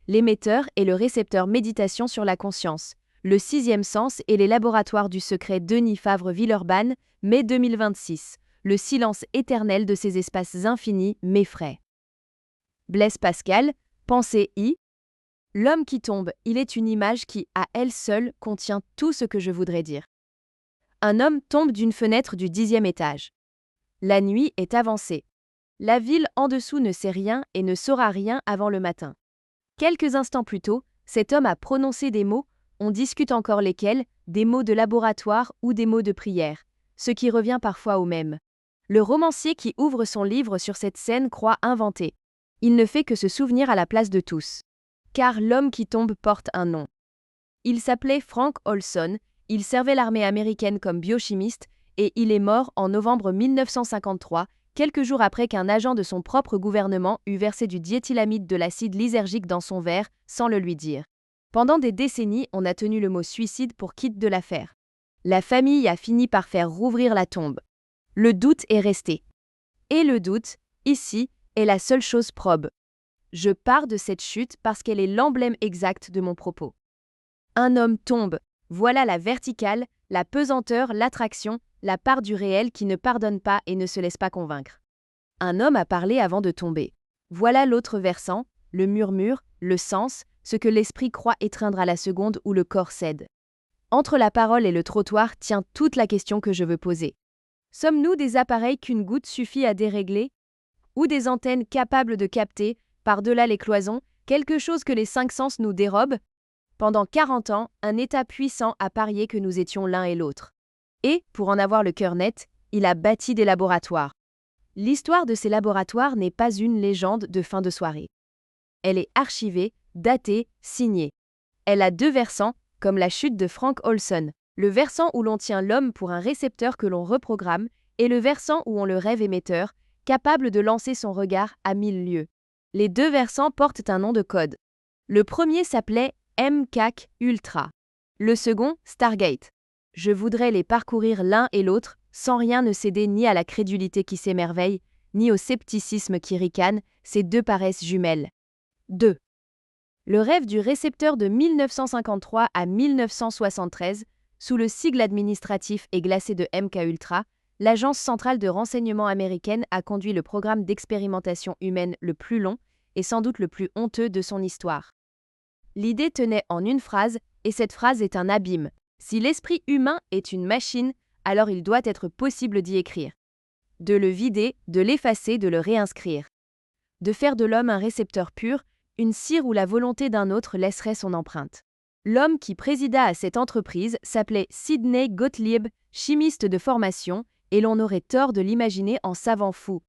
l'émetteur et le récepteur méditation sur la conscience, le sixième sens et les laboratoires du secret Denis Favre-Villeurbanne, mai 2026. Le silence éternel de ces espaces infinis m'effraie. Blaise Pascal, Pensée I. L'homme qui tombe, il est une image qui, à elle seule, contient tout ce que je voudrais dire. Un homme tombe d'une fenêtre du 10e étage. La nuit est avancée. La ville en dessous ne sait rien et ne saura rien avant le matin. Quelques instants plus tôt, cet homme a prononcé des mots, on discute encore lesquels, des mots de laboratoire ou des mots de prière, ce qui revient parfois au même. Le romancier qui ouvre son livre sur cette scène croit inventer. Il ne fait que se souvenir à la place de tous. Car l'homme qui tombe porte un nom. Il s'appelait Frank Olson, il servait l'armée américaine comme biochimiste et il est mort en novembre 1953, quelques jours après qu'un agent de son propre gouvernement eut versé du diéthylamide de l'acide lysergique dans son verre, sans le lui dire. Pendant des décennies, on a tenu le mot suicide pour quitte de l'affaire. La famille a fini par faire rouvrir la tombe. Le doute est resté. Et le doute, ici, est la seule chose probe. Je pars de cette chute parce qu'elle est l'emblème exact de mon propos. Un homme tombe, voilà la verticale, la pesanteur, l'attraction, la part du réel qui ne pardonne pas et ne se laisse pas convaincre. Un homme a parlé avant de tomber. Voilà l'autre versant, le murmure, le sens, ce que l'esprit croit étreindre à la seconde où le corps cède. Entre la parole et le trottoir tient toute la question que je veux poser. Sommes-nous des appareils qu'une goutte suffit à dérégler? Ou des antennes capables de capter, par-delà les cloisons, quelque chose que les cinq sens nous dérobent? Pendant 40 ans, un État puissant a parié que nous étions l'un et l'autre. Et, pour en avoir le cœur net, il a bâti des laboratoires. L'histoire de ces laboratoires n'est pas une légende de fin de soirée. Elle est archivée, datée, signée. Elle a deux versants, comme la chute de Frank Olson, le versant où l'on tient l'homme pour un récepteur que l'on reprogramme, et le versant où on le rêve émetteur, capable de lancer son regard à 1000 lieues. Les deux versants portent un nom de code. Le premier s'appelait MCAC Ultra. Le second, Stargate. Je voudrais les parcourir l'un et l'autre, sans rien ne céder ni à la crédulité qui s'émerveille, ni au scepticisme qui ricane, ces deux paraissent jumelles. 2. Le rêve du récepteur de 1953 à 1973, sous le sigle administratif et glacé de MK Ultra, l'Agence centrale de renseignement américaine a conduit le programme d'expérimentation humaine le plus long et sans doute le plus honteux de son histoire. L'idée tenait en une phrase, et cette phrase est un abîme. Si l'esprit humain est une machine, alors il doit être possible d'y écrire. De le vider, de l'effacer, de le réinscrire. De faire de l'homme un récepteur pur, une cire où la volonté d'un autre laisserait son empreinte. L'homme qui présida à cette entreprise s'appelait Sidney Gottlieb, chimiste de formation, et l'on aurait tort de l'imaginer en savant fou.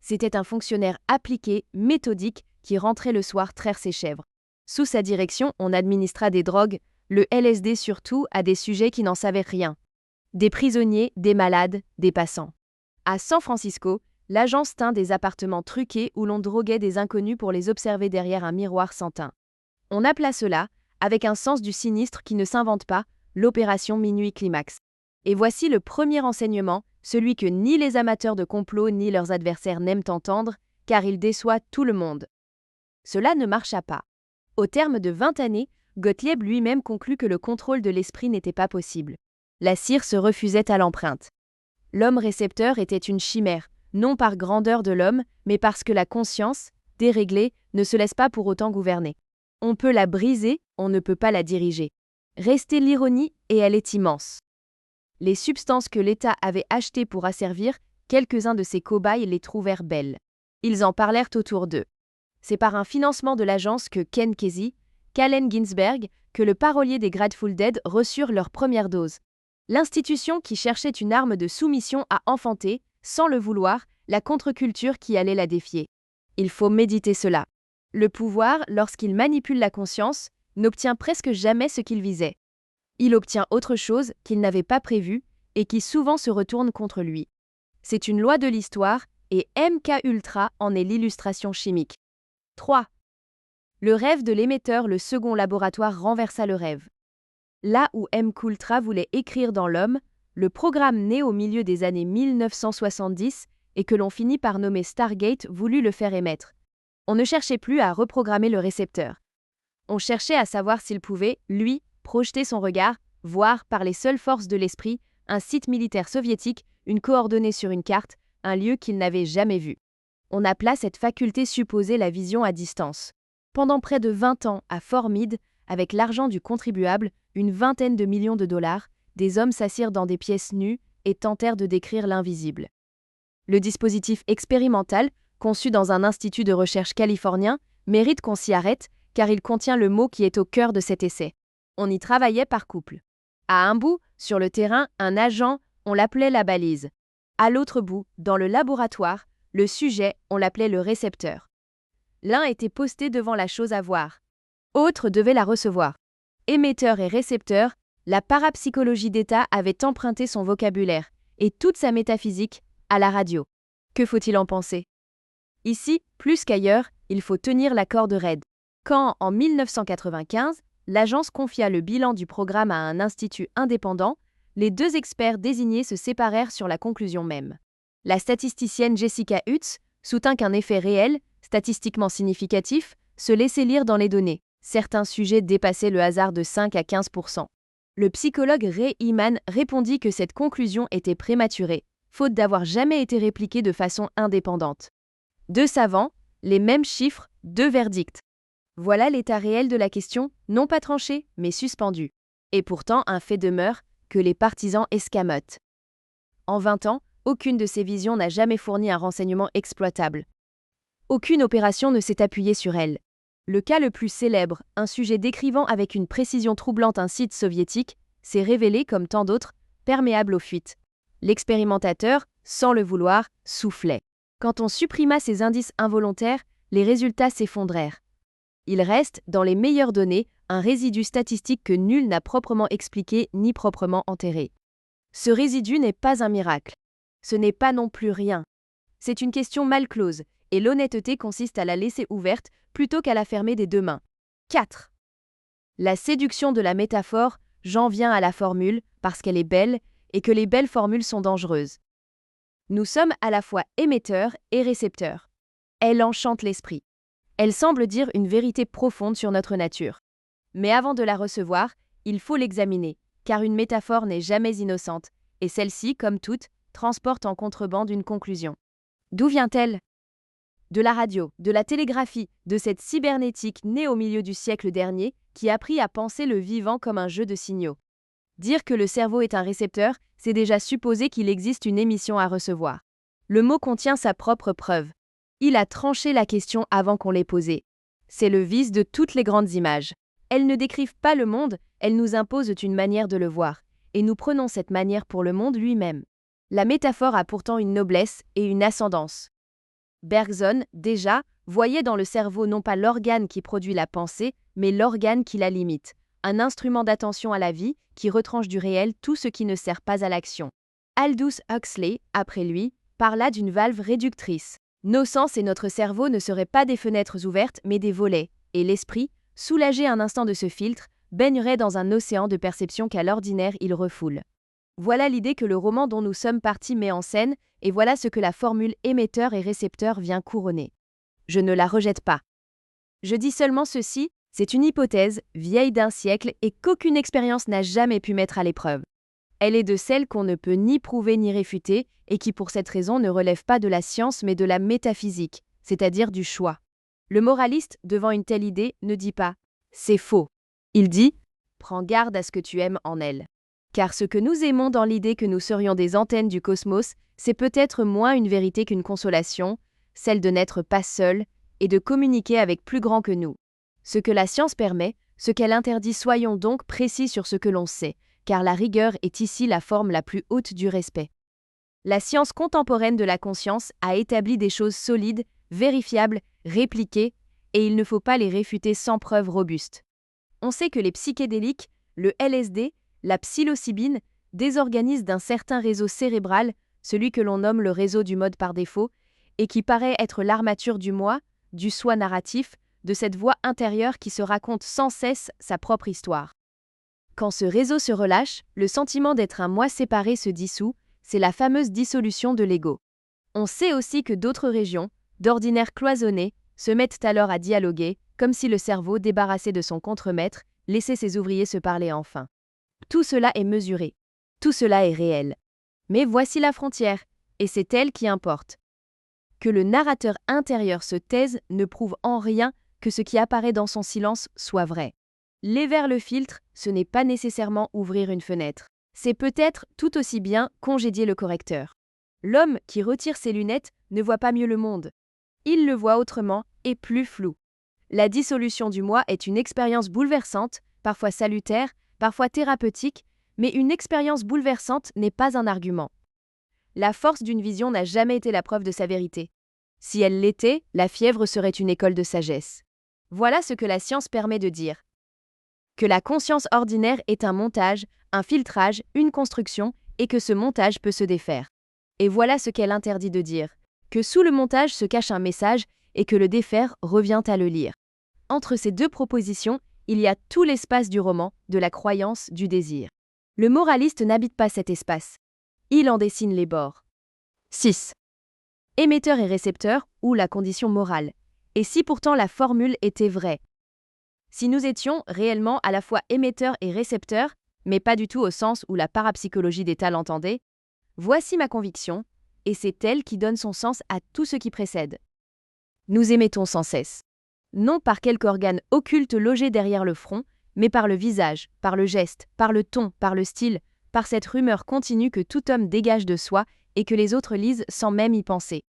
C'était un fonctionnaire appliqué, méthodique, qui rentrait le soir traire ses chèvres. Sous sa direction, on administra des drogues, le LSD surtout, à des sujets qui n'en savaient rien. Des prisonniers, des malades, des passants. À San Francisco, l'agence tint des appartements truqués où l'on droguait des inconnus pour les observer derrière un miroir sans teint. On appela cela, avec un sens du sinistre qui ne s'invente pas, l'opération Minuit Climax. Et voici le premier enseignement, celui que ni les amateurs de complot ni leurs adversaires n'aiment entendre, car il déçoit tout le monde. Cela ne marcha pas. Au terme de 20 années, Gottlieb lui-même conclut que le contrôle de l'esprit n'était pas possible. La cire se refusait à l'empreinte. L'homme récepteur était une chimère, non par grandeur de l'homme, mais parce que la conscience, déréglée, ne se laisse pas pour autant gouverner. On peut la briser, on ne peut pas la diriger. Restait l'ironie, et elle est immense. Les substances que l'État avait achetées pour asservir, quelques-uns de ses cobayes les trouvèrent belles. Ils en parlèrent autour d'eux. C'est par un financement de l'agence que Ken Kesey, qu'Allen Ginsberg, que le parolier des Grateful Dead reçurent leur première dose. L'institution qui cherchait une arme de soumission a enfanté, sans le vouloir, la contre-culture qui allait la défier. Il faut méditer cela. Le pouvoir, lorsqu'il manipule la conscience, n'obtient presque jamais ce qu'il visait. Il obtient autre chose qu'il n'avait pas prévu et qui souvent se retourne contre lui. C'est une loi de l'histoire et MK Ultra en est l'illustration chimique. 3. Le rêve de l'émetteur, le second laboratoire renversa le rêve. Là où MK Ultra voulait écrire dans l'homme, le programme né au milieu des années 1970 et que l'on finit par nommer Stargate voulut le faire émettre. On ne cherchait plus à reprogrammer le récepteur. On cherchait à savoir s'il pouvait, lui, projeter son regard, voir, par les seules forces de l'esprit, un site militaire soviétique, une coordonnée sur une carte, un lieu qu'il n'avait jamais vu. On appela cette faculté supposée la vision à distance. Pendant près de 20 ans, à Fort Meade, avec l'argent du contribuable, une vingtaine de millions de dollars, des hommes s'assirent dans des pièces nues et tentèrent de décrire l'invisible. Le dispositif expérimental, conçu dans un institut de recherche californien, mérite qu'on s'y arrête, car il contient le mot qui est au cœur de cet essai. On y travaillait par couple. À un bout, sur le terrain, un agent, on l'appelait la balise. À l'autre bout, dans le laboratoire, le sujet, on l'appelait le récepteur. L'un était posté devant la chose à voir. Autre devait la recevoir. Émetteur et récepteur, la parapsychologie d'État avait emprunté son vocabulaire, et toute sa métaphysique, à la radio. Que faut-il en penser? Ici, plus qu'ailleurs, il faut tenir la corde raide. Quand, en 1995, l'agence confia le bilan du programme à un institut indépendant, les deux experts désignés se séparèrent sur la conclusion même. La statisticienne Jessica Hutz soutint qu'un effet réel, statistiquement significatif, se laissait lire dans les données. Certains sujets dépassaient le hasard de 5 à 15%. Le psychologue Ray Eman répondit que cette conclusion était prématurée, faute d'avoir jamais été répliquée de façon indépendante. Deux savants, les mêmes chiffres, deux verdicts. Voilà l'état réel de la question, non pas tranchée, mais suspendue. Et pourtant, un fait demeure, que les partisans escamotent. En 20 ans, aucune de ces visions n'a jamais fourni un renseignement exploitable. Aucune opération ne s'est appuyée sur elle. Le cas le plus célèbre, un sujet décrivant avec une précision troublante un site soviétique, s'est révélé, comme tant d'autres, perméable aux fuites. L'expérimentateur, sans le vouloir, soufflait. Quand on supprima ces indices involontaires, les résultats s'effondrèrent. Il reste, dans les meilleures données, un résidu statistique que nul n'a proprement expliqué ni proprement enterré. Ce résidu n'est pas un miracle. Ce n'est pas non plus rien. C'est une question mal close, et l'honnêteté consiste à la laisser ouverte plutôt qu'à la fermer des deux mains. 4. La séduction de la métaphore, j'en viens à la formule, parce qu'elle est belle, et que les belles formules sont dangereuses. Nous sommes à la fois émetteurs et récepteurs. Elle enchante l'esprit. Elle semble dire une vérité profonde sur notre nature. Mais avant de la recevoir, il faut l'examiner, car une métaphore n'est jamais innocente, et celle-ci, comme toutes, transporte en contrebande une conclusion. D'où vient-elle? De la radio, de la télégraphie, de cette cybernétique née au milieu du siècle dernier, qui apprit à penser le vivant comme un jeu de signaux. Dire que le cerveau est un récepteur, c'est déjà supposer qu'il existe une émission à recevoir. Le mot contient sa propre preuve. Il a tranché la question avant qu'on l'ait posée. C'est le vice de toutes les grandes images. Elles ne décrivent pas le monde, elles nous imposent une manière de le voir, et nous prenons cette manière pour le monde lui-même. La métaphore a pourtant une noblesse et une ascendance. Bergson, déjà, voyait dans le cerveau non pas l'organe qui produit la pensée, mais l'organe qui la limite, un instrument d'attention à la vie qui retranche du réel tout ce qui ne sert pas à l'action. Aldous Huxley, après lui, parla d'une valve réductrice. Nos sens et notre cerveau ne seraient pas des fenêtres ouvertes, mais des volets, et l'esprit, soulagé un instant de ce filtre, baignerait dans un océan de perceptions qu'à l'ordinaire il refoule. Voilà l'idée que le roman dont nous sommes partis met en scène, et voilà ce que la formule émetteur et récepteur vient couronner. Je ne la rejette pas. Je dis seulement ceci, c'est une hypothèse, vieille d'un siècle et qu'aucune expérience n'a jamais pu mettre à l'épreuve. Elle est de celles qu'on ne peut ni prouver ni réfuter, et qui pour cette raison ne relèvent pas de la science mais de la métaphysique, c'est-à-dire du choix. Le moraliste, devant une telle idée, ne dit pas « c'est faux ». Il dit « prends garde à ce que tu aimes en elle ». Car ce que nous aimons dans l'idée que nous serions des antennes du cosmos, c'est peut-être moins une vérité qu'une consolation, celle de n'être pas seul et de communiquer avec plus grand que nous. Ce que la science permet, ce qu'elle interdit, soyons donc précis sur ce que l'on sait, car la rigueur est ici la forme la plus haute du respect. La science contemporaine de la conscience a établi des choses solides, vérifiables, répliquées, et il ne faut pas les réfuter sans preuves robustes. On sait que les psychédéliques, le LSD, la psilocybine, désorganisent d'un certain réseau cérébral, celui que l'on nomme le réseau du mode par défaut, et qui paraît être l'armature du moi, du soi narratif, de cette voix intérieure qui se raconte sans cesse sa propre histoire. Quand ce réseau se relâche, le sentiment d'être un moi séparé se dissout, c'est la fameuse dissolution de l'ego. On sait aussi que d'autres régions, d'ordinaire cloisonnées, se mettent alors à dialoguer, comme si le cerveau, débarrassé de son contremaître, laissait ses ouvriers se parler enfin. Tout cela est mesuré. Tout cela est réel. Mais voici la frontière, et c'est elle qui importe. Que le narrateur intérieur se taise ne prouve en rien que ce qui apparaît dans son silence soit vrai. Léver le filtre, ce n'est pas nécessairement ouvrir une fenêtre. C'est peut-être tout aussi bien congédier le correcteur. L'homme qui retire ses lunettes ne voit pas mieux le monde. Il le voit autrement et plus flou. La dissolution du moi est une expérience bouleversante, parfois salutaire, parfois thérapeutique, mais une expérience bouleversante n'est pas un argument. La force d'une vision n'a jamais été la preuve de sa vérité. Si elle l'était, la fièvre serait une école de sagesse. Voilà ce que la science permet de dire. Que la conscience ordinaire est un montage, un filtrage, une construction, et que ce montage peut se défaire. Et voilà ce qu'elle interdit de dire. Que sous le montage se cache un message, et que le défaire revient à le lire. Entre ces deux propositions, il y a tout l'espace du roman, de la croyance, du désir. Le moraliste n'habite pas cet espace. Il en dessine les bords. 6. Émetteur et récepteur, ou la condition morale. Et si pourtant la formule était vraie? Si nous étions réellement à la fois émetteurs et récepteurs, mais pas du tout au sens où la parapsychologie d'État l'entendait, voici ma conviction, et c'est elle qui donne son sens à tout ce qui précède. Nous émettons sans cesse. Non par quelque organe occulte logé derrière le front, mais par le visage, par le geste, par le ton, par le style, par cette rumeur continue que tout homme dégage de soi et que les autres lisent sans même y penser.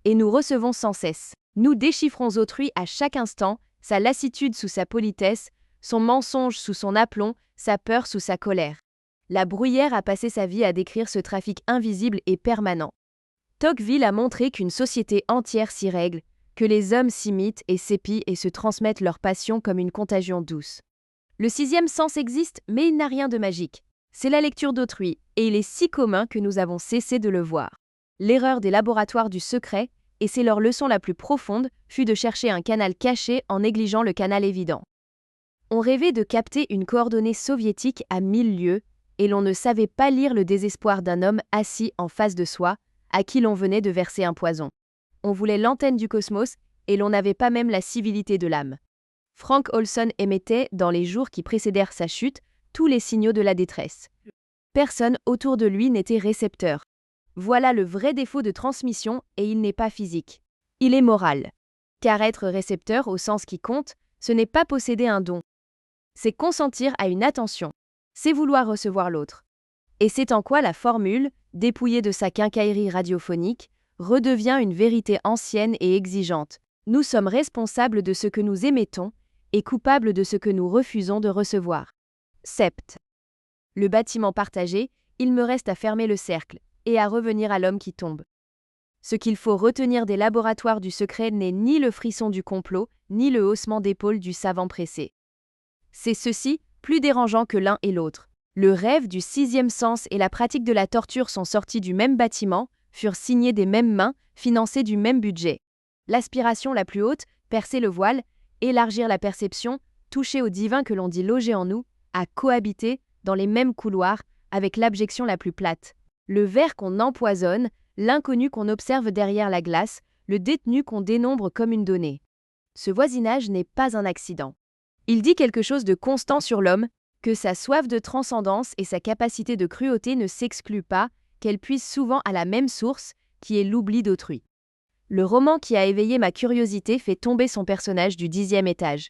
Et nous recevons sans cesse. Nous déchiffrons autrui à chaque instant, sa lassitude sous sa politesse, son mensonge sous son aplomb, sa peur sous sa colère. La Bruyère a passé sa vie à décrire ce trafic invisible et permanent. Tocqueville a montré qu'une société entière s'y règle, que les hommes s'imitent et s'épient et se transmettent leur passion comme une contagion douce. Le sixième sens existe, mais il n'a rien de magique. C'est la lecture d'autrui, et il est si commun que nous avons cessé de le voir. L'erreur des laboratoires du secret, et c'est leur leçon la plus profonde, fut de chercher un canal caché en négligeant le canal évident. On rêvait de capter une coordonnée soviétique à 1000 lieues, et l'on ne savait pas lire le désespoir d'un homme assis en face de soi, à qui l'on venait de verser un poison. On voulait l'antenne du cosmos, et l'on n'avait pas même la civilité de l'âme. Frank Olson émettait, dans les jours qui précédèrent sa chute, tous les signaux de la détresse. Personne autour de lui n'était récepteur. Voilà le vrai défaut de transmission, et il n'est pas physique. Il est moral. Car être récepteur au sens qui compte, ce n'est pas posséder un don. C'est consentir à une attention. C'est vouloir recevoir l'autre. Et c'est en quoi la formule, dépouillée de sa quincaillerie radiophonique, redevient une vérité ancienne et exigeante. Nous sommes responsables de ce que nous émettons et coupables de ce que nous refusons de recevoir. Sept. Le bâtiment partagé, il me reste à fermer le cercle et à revenir à l'homme qui tombe. Ce qu'il faut retenir des laboratoires du secret n'est ni le frisson du complot, ni le haussement d'épaule du savant pressé. C'est ceci, plus dérangeant que l'un et l'autre. Le rêve du sixième sens et la pratique de la torture sont sortis du même bâtiment, furent signés des mêmes mains, financés du même budget. L'aspiration la plus haute, percer le voile, élargir la perception, toucher au divin que l'on dit loger en nous, à cohabiter, dans les mêmes couloirs, avec l'abjection la plus plate. Le verre qu'on empoisonne, l'inconnu qu'on observe derrière la glace, le détenu qu'on dénombre comme une donnée. Ce voisinage n'est pas un accident. Il dit quelque chose de constant sur l'homme, que sa soif de transcendance et sa capacité de cruauté ne s'excluent pas, qu'elles puisent souvent à la même source, qui est l'oubli d'autrui. Le roman qui a éveillé ma curiosité fait tomber son personnage du 10e étage.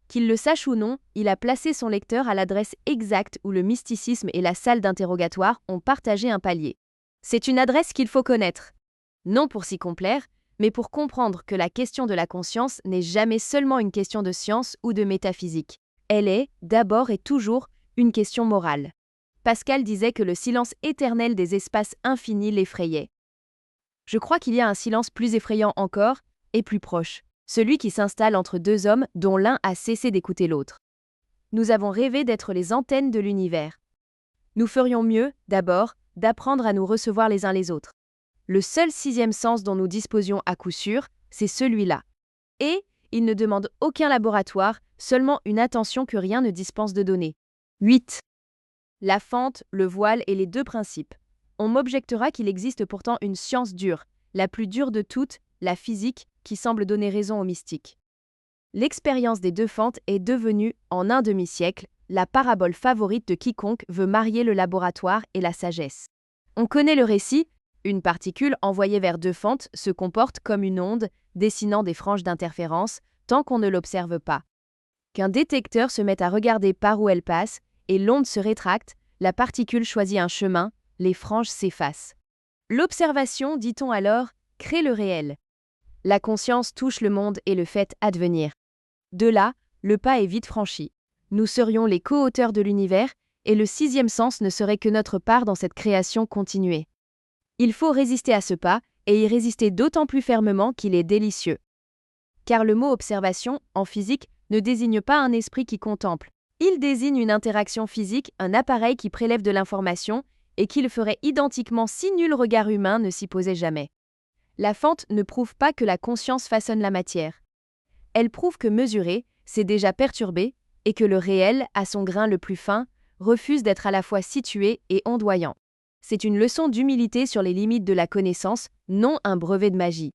Qu'il le sache ou non, il a placé son lecteur à l'adresse exacte où le mysticisme et la salle d'interrogatoire ont partagé un palier. C'est une adresse qu'il faut connaître. Non pour s'y complaire, mais pour comprendre que la question de la conscience n'est jamais seulement une question de science ou de métaphysique. Elle est, d'abord et toujours, une question morale. Pascal disait que le silence éternel des espaces infinis l'effrayait. Je crois qu'il y a un silence plus effrayant encore, et plus proche. Celui qui s'installe entre deux hommes dont l'un a cessé d'écouter l'autre. Nous avons rêvé d'être les antennes de l'univers. Nous ferions mieux, d'abord, d'apprendre à nous recevoir les uns les autres. Le seul sixième sens dont nous disposions à coup sûr, c'est celui-là. Et il ne demande aucun laboratoire, seulement une attention que rien ne dispense de donner. 8. La fente, le voile et les deux principes. On m'objectera qu'il existe pourtant une science dure, la plus dure de toutes, la physique, qui semble donner raison aux mystiques. L'expérience des deux fentes est devenue, en un demi-siècle, la parabole favorite de quiconque veut marier le laboratoire et la sagesse. On connaît le récit, une particule envoyée vers deux fentes se comporte comme une onde, dessinant des franges d'interférence, tant qu'on ne l'observe pas. Qu'un détecteur se mette à regarder par où elle passe, et l'onde se rétracte, la particule choisit un chemin, les franges s'effacent. L'observation, dit-on alors, crée le réel. La conscience touche le monde et le fait advenir. De là, le pas est vite franchi. Nous serions les co-auteurs de l'univers, et le sixième sens ne serait que notre part dans cette création continuée. Il faut résister à ce pas, et y résister d'autant plus fermement qu'il est délicieux. Car le mot observation, en physique, ne désigne pas un esprit qui contemple. Il désigne une interaction physique, un appareil qui prélève de l'information, et qui le ferait identiquement si nul regard humain ne s'y posait jamais. La fente ne prouve pas que la conscience façonne la matière. Elle prouve que mesurer, c'est déjà perturber, et que le réel, à son grain le plus fin, refuse d'être à la fois situé et ondoyant. C'est une leçon d'humilité sur les limites de la connaissance, non un brevet de magie.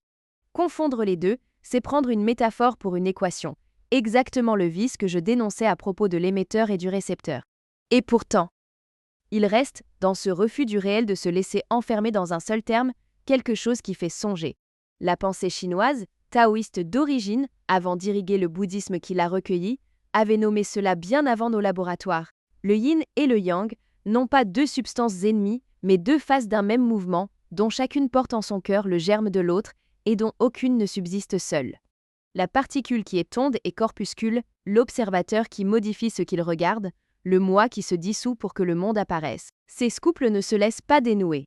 Confondre les deux, c'est prendre une métaphore pour une équation, exactement le vice que je dénonçais à propos de l'émetteur et du récepteur. Et pourtant, il reste, dans ce refus du réel de se laisser enfermer dans un seul terme, quelque chose qui fait songer. La pensée chinoise, taoïste d'origine, avant d'irriguer le bouddhisme qui l'a recueilli, avait nommé cela bien avant nos laboratoires. Le yin et le yang, non pas deux substances ennemies, mais deux faces d'un même mouvement, dont chacune porte en son cœur le germe de l'autre, et dont aucune ne subsiste seule. La particule qui est onde et corpuscule, l'observateur qui modifie ce qu'il regarde, le moi qui se dissout pour que le monde apparaisse. Ces couples ne se laissent pas dénouer.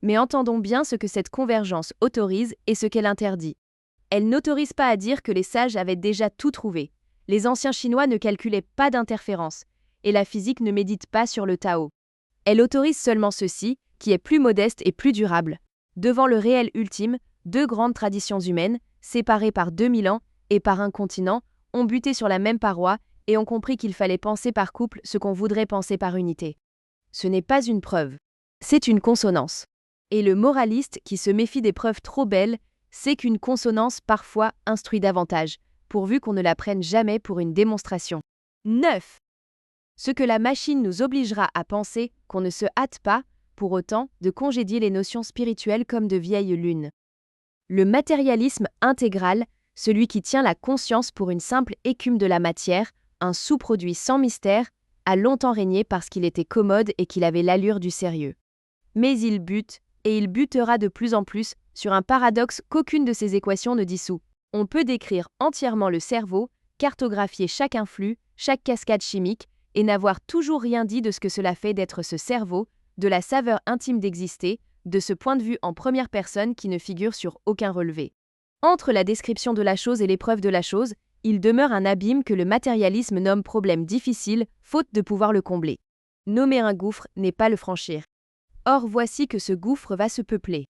Mais entendons bien ce que cette convergence autorise et ce qu'elle interdit. Elle n'autorise pas à dire que les sages avaient déjà tout trouvé. Les anciens Chinois ne calculaient pas d'interférence, et la physique ne médite pas sur le Tao. Elle autorise seulement ceci, qui est plus modeste et plus durable. Devant le réel ultime, deux grandes traditions humaines, séparées par 2000 ans et par un continent, ont buté sur la même paroi et ont compris qu'il fallait penser par couple ce qu'on voudrait penser par unité. Ce n'est pas une preuve, c'est une consonance. Et le moraliste qui se méfie des preuves trop belles sait qu'une consonance parfois instruit davantage, pourvu qu'on ne la prenne jamais pour une démonstration. 9. Ce que la machine nous obligera à penser, qu'on ne se hâte pas, pour autant, de congédier les notions spirituelles comme de vieilles lunes. Le matérialisme intégral, celui qui tient la conscience pour une simple écume de la matière, un sous-produit sans mystère, a longtemps régné parce qu'il était commode et qu'il avait l'allure du sérieux. Mais il bute, et il butera de plus en plus, sur un paradoxe qu'aucune de ces équations ne dissout. On peut décrire entièrement le cerveau, cartographier chaque influx, chaque cascade chimique, et n'avoir toujours rien dit de ce que cela fait d'être ce cerveau, de la saveur intime d'exister, de ce point de vue en première personne qui ne figure sur aucun relevé. Entre la description de la chose et l'épreuve de la chose, il demeure un abîme que le matérialisme nomme problème difficile, faute de pouvoir le combler. Nommer un gouffre n'est pas le franchir. Or voici que ce gouffre va se peupler.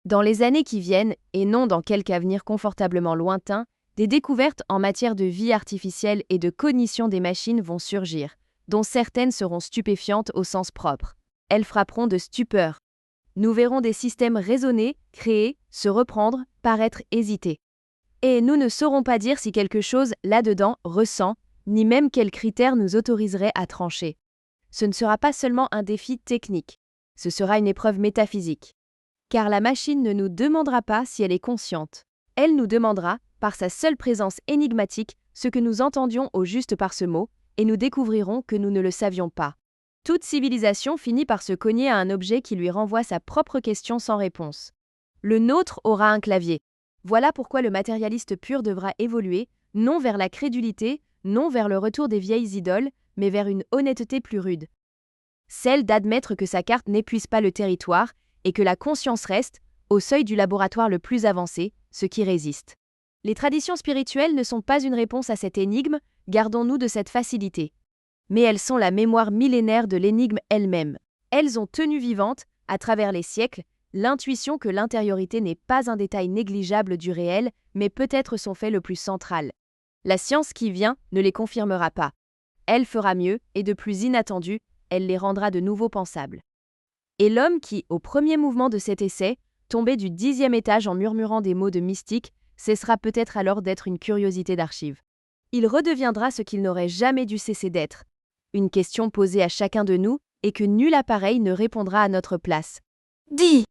Dans les années qui viennent, et non dans quelque avenir confortablement lointain, des découvertes en matière de vie artificielle et de cognition des machines vont surgir, dont certaines seront stupéfiantes au sens propre. Elles frapperont de stupeur. Nous verrons des systèmes raisonnés, créés, se reprendre, paraître hésiter. Et nous ne saurons pas dire si quelque chose, là-dedans, ressent, ni même quels critères nous autoriseraient à trancher. Ce ne sera pas seulement un défi technique, ce sera une épreuve métaphysique. Car la machine ne nous demandera pas si elle est consciente. Elle nous demandera, par sa seule présence énigmatique, ce que nous entendions au juste par ce mot, et nous découvrirons que nous ne le savions pas. Toute civilisation finit par se cogner à un objet qui lui renvoie sa propre question sans réponse. Le nôtre aura un clavier. Voilà pourquoi le matérialiste pur devra évoluer, non vers la crédulité, non vers le retour des vieilles idoles, mais vers une honnêteté plus rude. Celle d'admettre que sa carte n'épuise pas le territoire, et que la conscience reste, au seuil du laboratoire le plus avancé, ce qui résiste. Les traditions spirituelles ne sont pas une réponse à cette énigme, gardons-nous de cette facilité. Mais elles sont la mémoire millénaire de l'énigme elle-même. Elles ont tenu vivante, à travers les siècles, l'intuition que l'intériorité n'est pas un détail négligeable du réel, mais peut-être son fait le plus central. La science qui vient ne les confirmera pas. Elle fera mieux, et de plus inattendu, elle les rendra de nouveau pensables. Et l'homme qui, au premier mouvement de cet essai, tombait du 10e étage en murmurant des mots de mystique, cessera peut-être alors d'être une curiosité d'archive. il redeviendra ce qu'il n'aurait jamais dû cesser d'être. Une question posée à chacun de nous et que nul appareil ne répondra à notre place. 10,